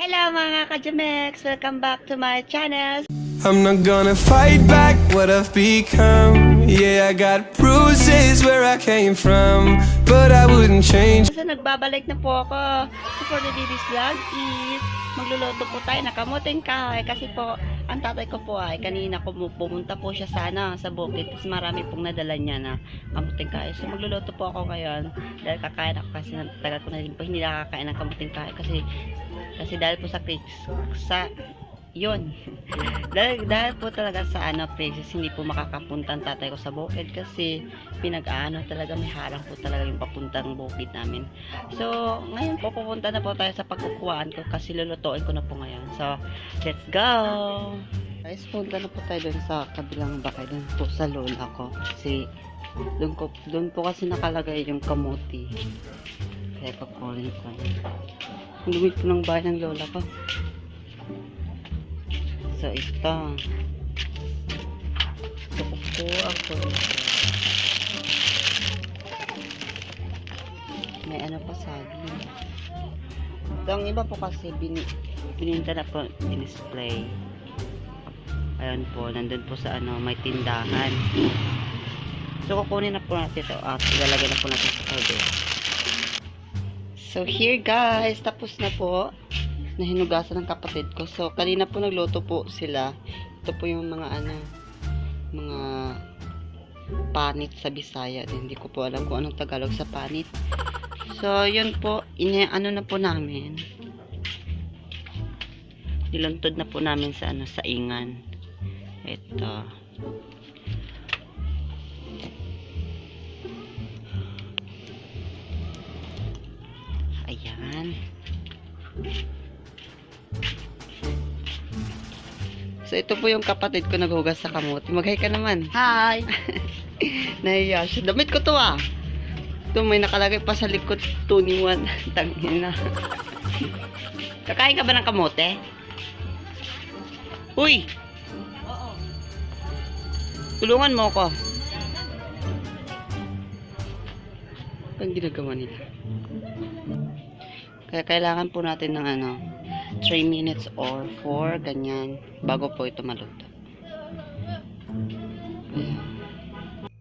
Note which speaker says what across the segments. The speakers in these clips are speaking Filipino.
Speaker 1: Hello mga Kajamex! Welcome back to my channel!
Speaker 2: I'm not gonna fight back what I've become. Yeah, I got bruises where I came from, but I wouldn't change.
Speaker 1: So nagbabalik na po ako. So for today's vlog is magluluto po tayo na kamuting kahoy kasi po ang tatay ko po ay kanina pumunta po siya sa bukid, tapos marami pong nadala niya na kamuting kahoy. So magluluto po ako ngayon dahil kakain ako kasi tagal ko na rin po hindi nakakain ng kamuting kahoy kasi dahil po sa yun. dahil po talaga sa places hindi po makakapunta ang tatay ko sa bukid kasi pinag-aano talaga, may harang po talaga yung papuntang bukid namin. So ngayon po pupunta na po tayo sa pagkukuhaan ko kasi lulutuin ko na po ngayon. So let's go! Guys, punta na po tayo dun sa kabilang bakay, dun po sa lola ko kasi dun po kasi nakalagay yung kamuti. Kaya kukunin ko na. Ang lumit po ng bahay ng lola ko. So, ito. Kukuha ako. May ano pa sabi. So, ang iba po kasi bininta na po display. Ayan po, nandun po sa may tindahan. So, kukunin na po natin ito at ilalagay na po natin sa order. So, here guys, tapos na po na hinugasan ng kapatid ko. So, kanina po nagluto po sila. Ito po yung mga mga panit sa Bisaya. Hindi ko po alam kung anong Tagalog sa panit. So, yun po, na po namin. Niluntod na po namin sa sa ingan. Ito. Ayan. So, ito po yung kapatid ko naghugas sa kamuti. Mag-hi ka naman. Hi! Nahiya siya. Damit ko to ah. Ito, may nakalagay pa sa likod. 2-in-1. Tangin na. Kakain ka ba ng kamote? Uy! Oo. Tulungan mo ko. Ang ginagawa nila. Kaya kailangan po natin ng 3 minutes or 4, ganyan, bago po ito maluto.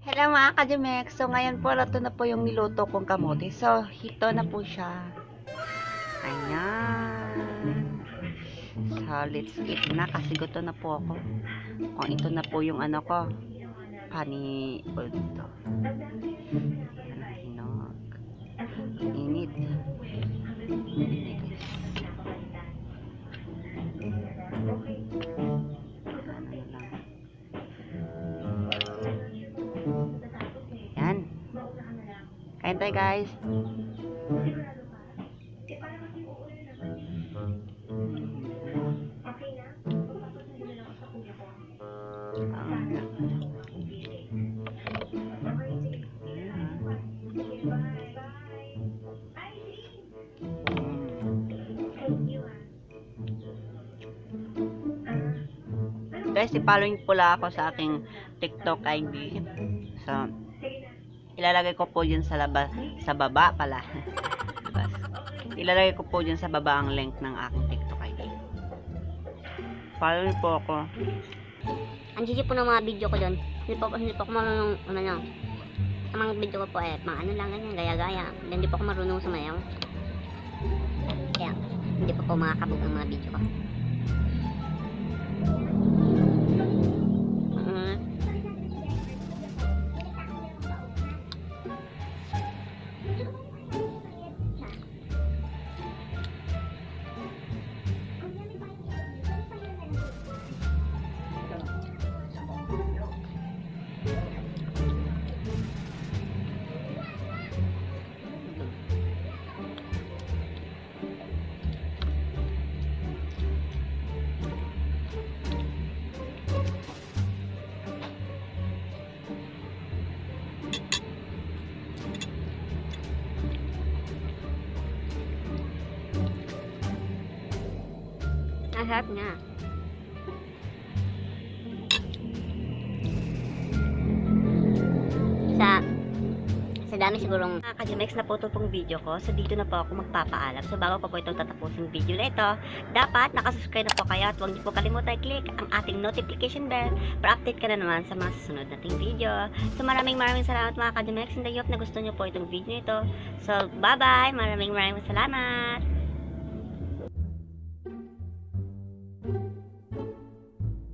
Speaker 1: Hello mga Kajamex! So ngayon po, luto na po yung niluto kong kamote. So, hito na po siya. Ayan. So, let's eat na kasi gusto na po ako. O, ito na po yung ko. Pani ulit. Hinog. Init. Yan. Kain tayo guys. Guys, i-follow niyo pala ako sa aking TikTok ID. So, ilalagay ko po dyan sa baba pala. Ilalagay ko po dyan sa baba ang link ng aking TikTok ID. Follow niyo po ako.
Speaker 3: Ang gigi po ng mga video ko doon. Hindi po ako marunong, sa mga video ko po mga lang ganyan, gaya-gaya. Hindi po ako marunong sumayaw. Kaya, hindi po makakabog ang mga video ko. Ang sarap niya. Sa Madami sigurong Kajumex na po ito pong video ko. So dito na po ako magpapaalam. So bago pa po itong tatapusing video na ito, dapat nakasubscribe na po kayo at huwag niyo po kalimutan i-click ang ating notification bell para update ka na naman sa mga susunod nating video. So maraming salamat mga Kajumex, and I hope na gusto niyo po itong video nito. So bye bye, maraming salamat.